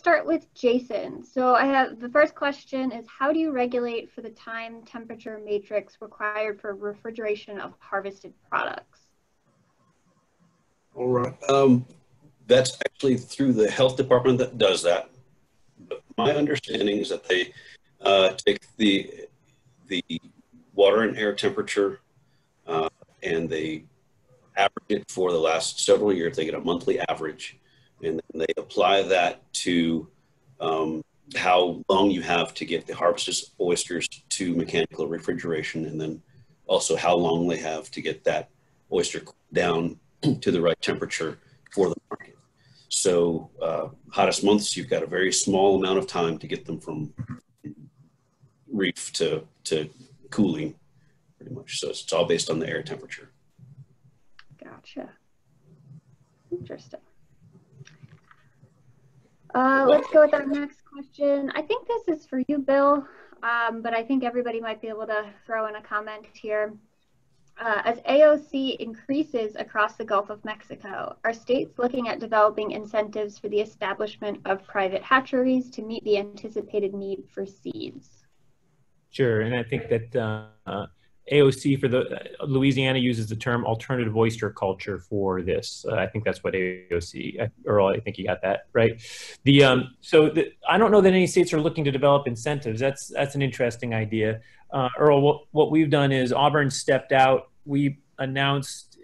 start with Jason. So I have the first question is, how do you regulate for the time temperature matrix required for refrigeration of harvested products? All right. That's actually through the health department that does that. But my understanding is that they take the water and air temperature and they average it for the last several years. They get a monthly average, and then they apply that to how long you have to get the harvested oysters to mechanical refrigeration, and then also how long they have to get that oyster down to the right temperature for the market. So hottest months, you've got a very small amount of time to get them from reef to cooling, pretty much. So it's all based on the air temperature. Gotcha. Interesting. Let's go with our next question. I think this is for you, Bill, but I think everybody might be able to throw in a comment here. As AOC increases across the Gulf of Mexico, are states looking at developing incentives for the establishment of private hatcheries to meet the anticipated need for seeds? Sure, and I think that AOC for the Louisiana uses the term alternative oyster culture for this. I think that's what AOC, Earl, I think you got that right. I don't know that any states are looking to develop incentives. That's an interesting idea. Earl, what we've done is Auburn stepped out. We announced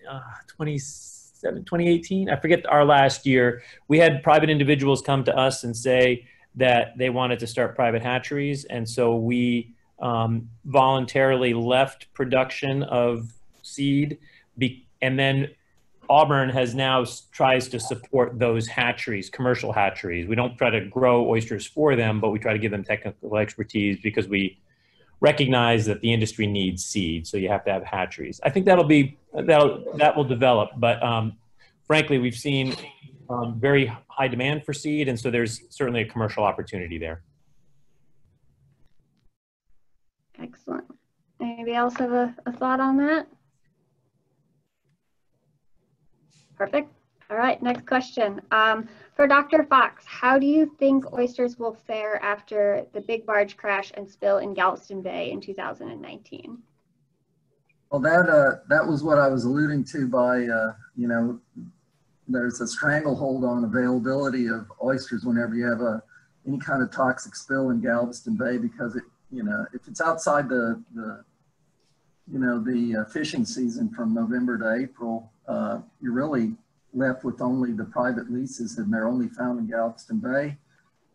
2018, I forget our last year. We had private individuals come to us and say that they wanted to start private hatcheries, and so we voluntarily left production of seed, and then Auburn has now tries to support those hatcheries, commercial hatcheries. We don't try to grow oysters for them, but we try to give them technical expertise because we recognize that the industry needs seed, so you have to have hatcheries. I think that will develop, but frankly, we've seen very high demand for seed, and so there's certainly a commercial opportunity there. Excellent. Anybody else have a thought on that? Perfect. All right, next question. For Dr. Fox, how do you think oysters will fare after the big barge crash and spill in Galveston Bay in 2019? Well, that was what I was alluding to by, you know, there's a stranglehold on availability of oysters whenever you have any kind of toxic spill in Galveston Bay, because it, you know, if it's outside the fishing season from November to April, you're really left with only the private leases, and they're only found in Galveston Bay.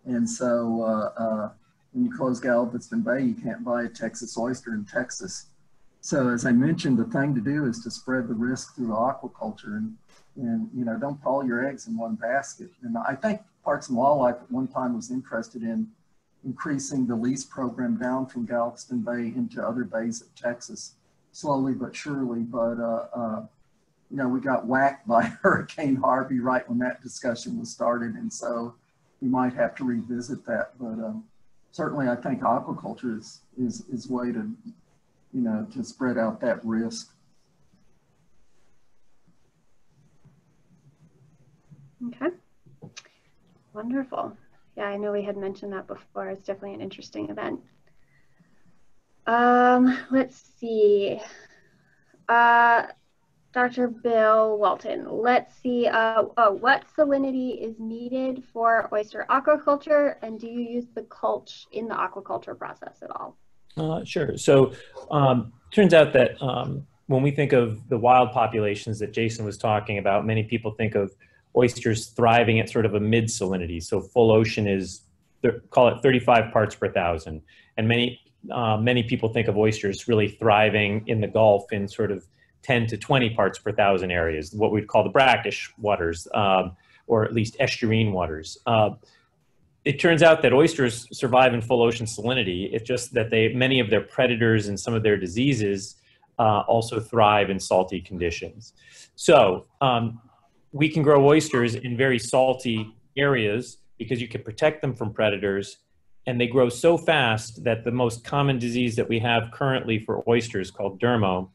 And so when you close Galveston Bay, you can't buy a Texas oyster in Texas. So as I mentioned, the thing to do is to spread the risk through aquaculture, and you know, don't put all your eggs in one basket. And I think Parks and Wildlife at one time was interested in increasing the lease program down from Galveston Bay into other bays of Texas, slowly but surely. But you know, we got whacked by Hurricane Harvey right when that discussion was started, and so we might have to revisit that. But certainly, I think aquaculture is a way to, you know, to spread out that risk. Okay, wonderful. Yeah, I know we had mentioned that before. It's definitely an interesting event. Let's see. Dr. Bill Walton, let's see. What salinity is needed for oyster aquaculture, and do you use the culture in the aquaculture process at all? Sure. So turns out that when we think of the wild populations that Jason was talking about, many people think of oysters thriving at sort of a mid salinity. So full ocean is, call it 35 parts per thousand. And many people think of oysters really thriving in the Gulf in sort of 10 to 20 parts per thousand areas, what we'd call the brackish waters, or at least estuarine waters. It turns out that oysters survive in full ocean salinity. It's just that many of their predators and some of their diseases also thrive in salty conditions. So we can grow oysters in very salty areas because you can protect them from predators, and they grow so fast that the most common disease that we have currently for oysters, called dermo,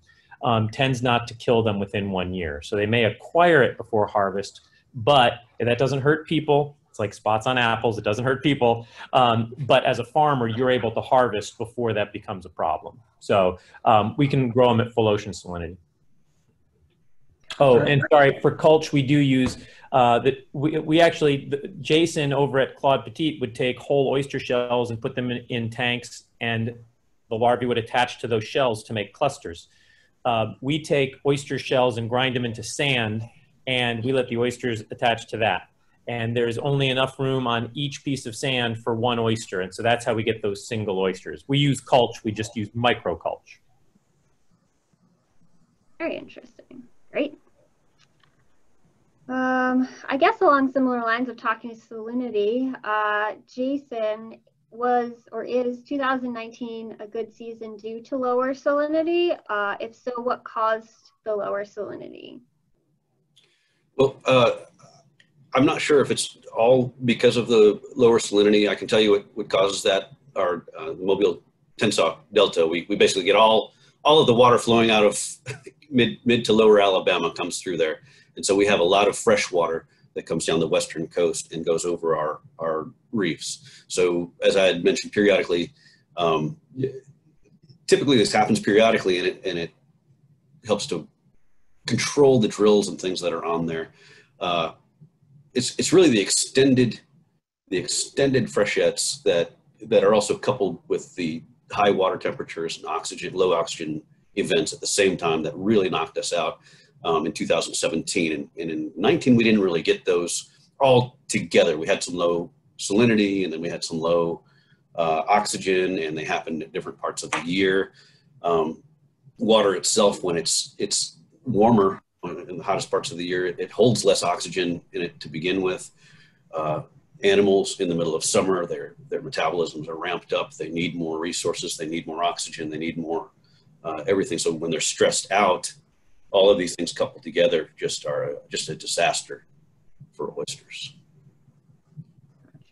tends not to kill them within 1 year. So they may acquire it before harvest, but that doesn't hurt people. It's like spots on apples. It doesn't hurt people. But as a farmer, you're able to harvest before that becomes a problem. So we can grow them at full ocean salinity. Oh, and sorry, for culture, we do use Jason over at Claude Petit would take whole oyster shells and put them in tanks, and the larvae would attach to those shells to make clusters. We take oyster shells and grind them into sand, and we let the oysters attach to that. And there's only enough room on each piece of sand for one oyster, and so that's how we get those single oysters. We use culture, we just use microculture. Very interesting. Great. I guess along similar lines of talking salinity, Jason, was or is 2019 a good season due to lower salinity? If so, what caused the lower salinity? Well, I'm not sure if it's all because of the lower salinity. I can tell you what causes that. Our Mobile Tensaw Delta, we basically get all of the water flowing out of mid to lower Alabama comes through there. And so we have a lot of fresh water that comes down the western coast and goes over our reefs. So as I had mentioned periodically, typically this happens periodically, and it helps to control the drills and things that are on there. It's really the extended freshets that are also coupled with the high water temperatures and low oxygen events at the same time that really knocked us out in 2017. And in 19, we didn't really get those all together. We had some low salinity, and then we had some low oxygen, and they happened at different parts of the year. Water itself, when it's warmer in the hottest parts of the year, it holds less oxygen in it to begin with. Animals in the middle of summer, their metabolisms are ramped up. They need more resources. They need more oxygen. They need more everything. So when they're stressed out, all of these things coupled together just are just a disaster for oysters.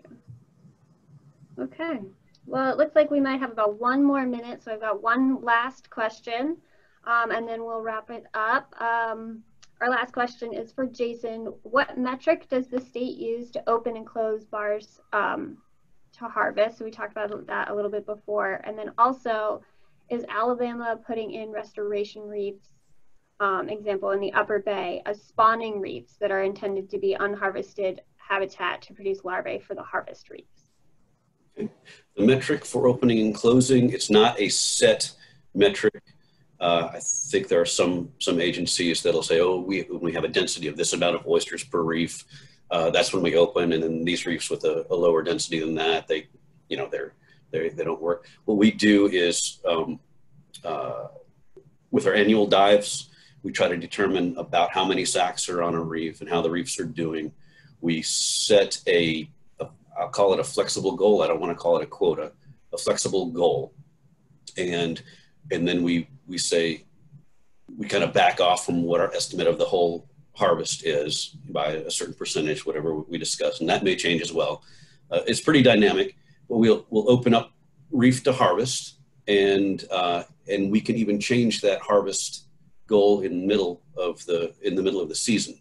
Gotcha. Okay. Well, it looks like we might have about 1 more minute, so I've got one last question, and then we'll wrap it up. Our last question is for Jason. What metric does the state use to open and close bars to harvest? So we talked about that a little bit before. And then also, is Alabama putting in restoration reefs, example in the Upper Bay, as spawning reefs that are intended to be unharvested habitat to produce larvae for the harvest reefs? Okay. The metric for opening and closing, it's not a set metric. I think there are some agencies that'll say, oh, we have a density of this amount of oysters per reef. That's when we open, and then these reefs with a lower density than that, they don't work. What we do is with our annual dives, we try to determine about how many sacks are on a reef and how the reefs are doing. We set I'll call it a flexible goal. I don't want to call it a quota, a flexible goal. And then we say, we kind of back off from what our estimate of the whole harvest is by a certain percentage, whatever we discuss. And that may change as well. It's pretty dynamic, but we'll open up reef to harvest, and we can even change that harvest goal in the middle of the season.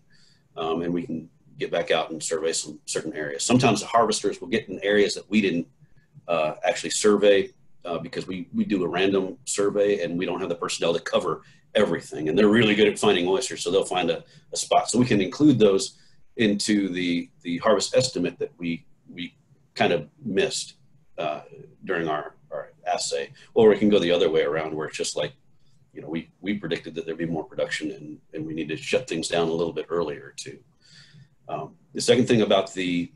And we can get back out and survey some certain areas. Sometimes the harvesters will get in areas that we didn't actually survey because we do a random survey and we don't have the personnel to cover everything. And they're really good at finding oysters, so they'll find a spot. So we can include those into the harvest estimate that we kind of missed during our assay. Or we can go the other way around, where it's just like, we predicted that there'd be more production and we need to shut things down a little bit earlier too. The second thing I'm gonna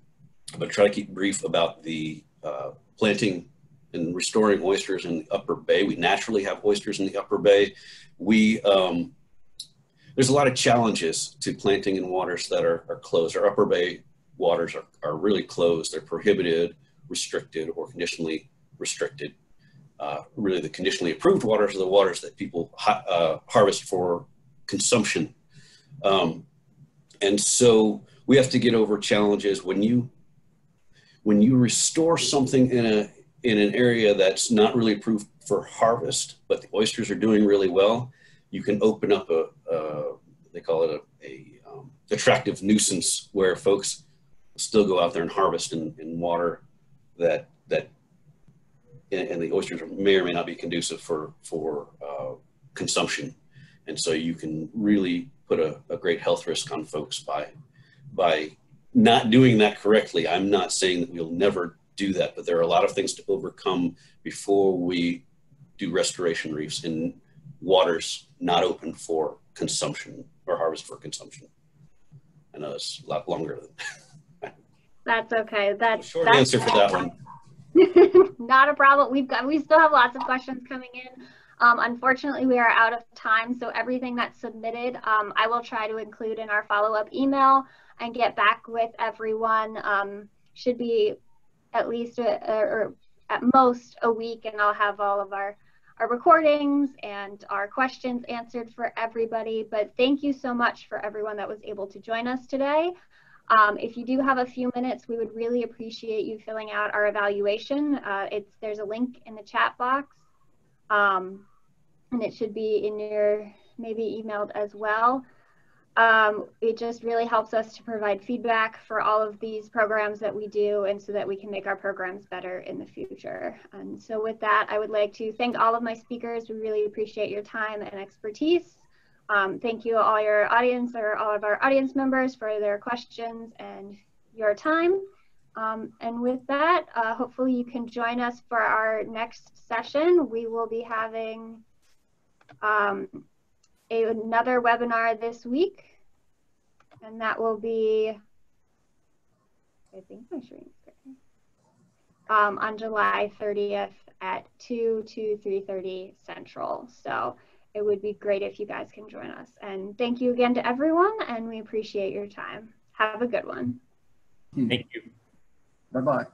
try to keep brief about the planting and restoring oysters in the Upper Bay. We naturally have oysters in the Upper Bay. There's a lot of challenges to planting in waters that are closed. Our Upper Bay waters are really closed. They're prohibited, restricted, or conditionally restricted. Really, the conditionally approved waters are the waters that people harvest for consumption. And so we have to get over challenges when you restore something in an area that's not really approved for harvest, but the oysters are doing really well. You can open up they call it a attractive nuisance, where folks still go out there and harvest in water that and the oysters may or may not be conducive for consumption. And so you can really put a great health risk on folks by not doing that correctly. I'm not saying that we'll never do that, but there are a lot of things to overcome before we do restoration reefs in waters not open for consumption or harvest for consumpmption. I know it's a lot longer than That's okay. That's short answer for that one. Not a problem. We still have lots of questions coming in. Unfortunately, we are out of time, so everything that's submitted, I will try to include in our follow-up email and get back with everyone. Should be at least or at most a week, and I'll have all of our recordings and our questions answered for everybody. But thank you so much for everyone that was able to join us today. If you do have a few minutes, we would really appreciate you filling out our evaluation. There's a link in the chat box, and it should be in your maybe emailed as well. It just really helps us to provide feedback for all of these programs that we do, and so that we can make our programs better in the future. And so with that, I would like to thank all of my speakers. We really appreciate your time and expertise. Thank you all your audience, or all of our audience members, for their questions and your time. And with that, hopefully you can join us for our next session. We will be having another webinar this week, and that will be, I think my screen's there, on July 30th at 2 to 3:30 Central. So it would be great if you guys can join us. And thank you again to everyone, and we appreciate your time. Have a good one. Thank you. Bye-bye.